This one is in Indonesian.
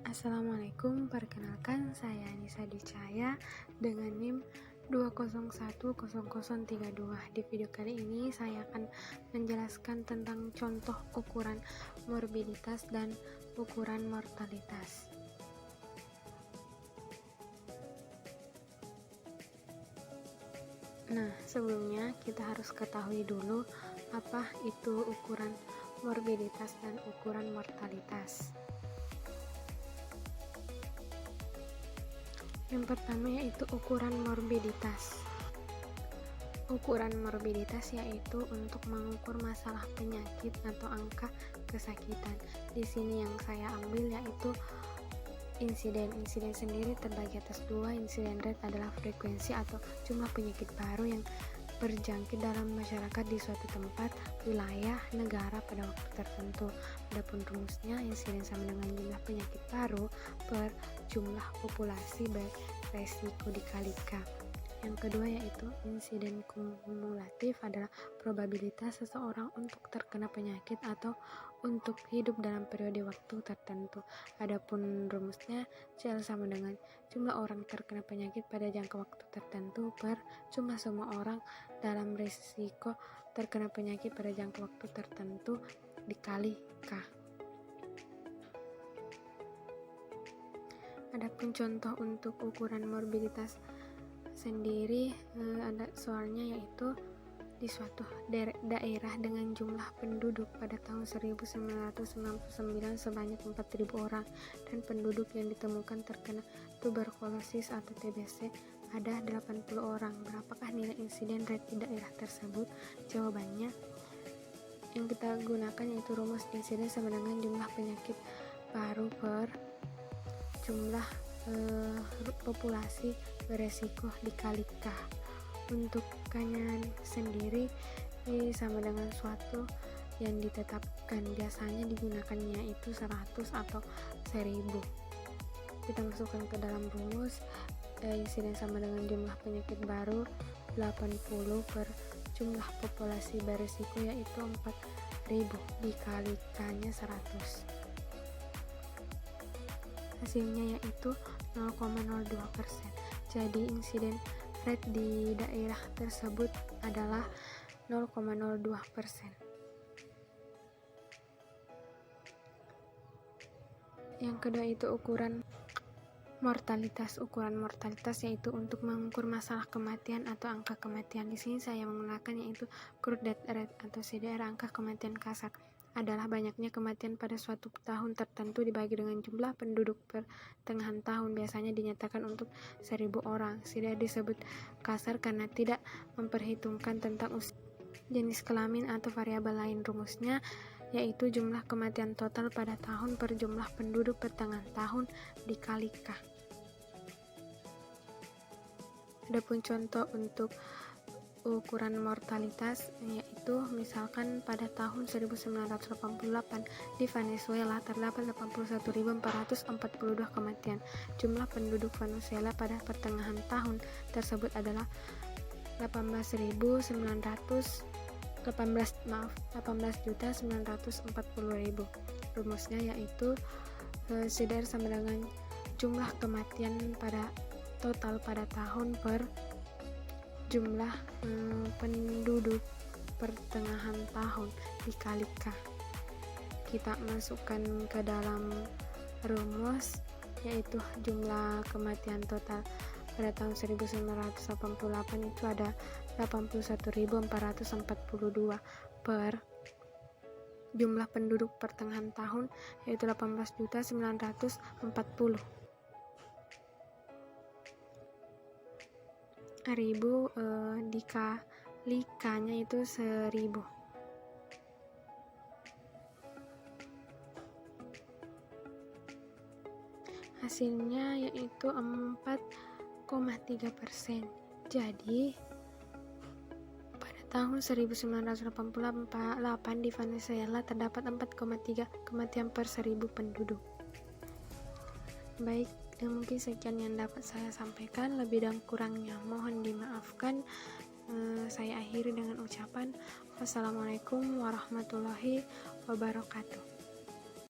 Assalamualaikum, perkenalkan saya Anissa Dicaya dengan NIM 2010032. Di video kali ini saya akan menjelaskan tentang contoh ukuran morbiditas dan ukuran mortalitas. Nah, sebelumnya kita harus ketahui dulu apa itu ukuran morbiditas dan ukuran mortalitas. Yang pertama yaitu ukuran morbiditas. Ukuran morbiditas yaitu untuk mengukur masalah penyakit atau angka kesakitan. Di sini yang saya ambil yaitu insiden. Insiden sendiri terbagi atas dua. Insiden rate adalah frekuensi atau jumlah penyakit baru yang berjangkit dalam masyarakat di suatu tempat, wilayah, negara pada waktu tertentu. Adapun rumusnya, insiden sama dengan jumlah penyakit baru per jumlah populasi beresiko dikali K. Yang kedua yaitu insiden kumulatif adalah probabilitas seseorang untuk terkena penyakit atau untuk hidup dalam periode waktu tertentu. Adapun rumusnya, CL sama dengan jumlah orang terkena penyakit pada jangka waktu tertentu per jumlah semua orang dalam risiko terkena penyakit pada jangka waktu tertentu dikali K. Adapun contoh untuk ukuran morbiditas sendiri ada soalnya yaitu di suatu daerah dengan jumlah penduduk pada tahun 1999 sebanyak 4.000 orang dan penduduk yang ditemukan terkena tuberkulosis atau TBC ada 80 orang. Berapakah nilai insiden rate di daerah tersebut? Jawabannya yang kita gunakan yaitu rumus insiden sama dengan jumlah penyakit baru per jumlah populasi beresiko dikali K. Untuk K-nya sendiri sama dengan suatu yang ditetapkan, biasanya digunakannya itu 100 atau 1000. Kita masukkan ke dalam rumus, insiden sama dengan jumlah penyakit baru 80 per jumlah populasi beresiko yaitu 4000 dikali K-nya 100. Hasilnya yaitu 0,02%. Jadi insiden rate di daerah tersebut adalah 0,02%. Yang kedua itu ukuran mortalitas. Ukuran mortalitas yaitu untuk mengukur masalah kematian atau angka kematian. Di sini saya menggunakan yaitu crude death rate atau CDR, angka kematian kasar adalah banyaknya kematian pada suatu tahun tertentu dibagi dengan jumlah penduduk pertengahan tahun, biasanya dinyatakan untuk 1000 orang. CDR disebut kasar karena tidak memperhitungkan tentang usia, jenis kelamin atau variabel lain. Rumusnya yaitu jumlah kematian total pada tahun per jumlah penduduk pertengahan tahun dikali K. Adapun contoh untuk ukuran mortalitas yaitu misalkan pada tahun 1988 di Venezuela terdapat 81.442 kematian. Jumlah penduduk Venezuela pada pertengahan tahun tersebut adalah 18.940.000. Rumusnya yaitu CDR sama dengan jumlah kematian pada total pada tahun per jumlah penduduk pertengahan tahun dikali K. Kita masukkan ke dalam rumus yaitu jumlah kematian total pada tahun 1988 itu ada 81.442 per jumlah penduduk pertengahan tahun yaitu 18.940.000 dikali K-nya itu 1000. Hasilnya yaitu 4,3%. Jadi pada tahun 1988 di Venezuela terdapat 4,3 kematian per 1000 penduduk. Baik, mungkin sekian yang dapat saya sampaikan, lebih dan kurangnya mohon dimaafkan. Saya akhiri dengan ucapan wassalamualaikum warahmatullahi wabarakatuh.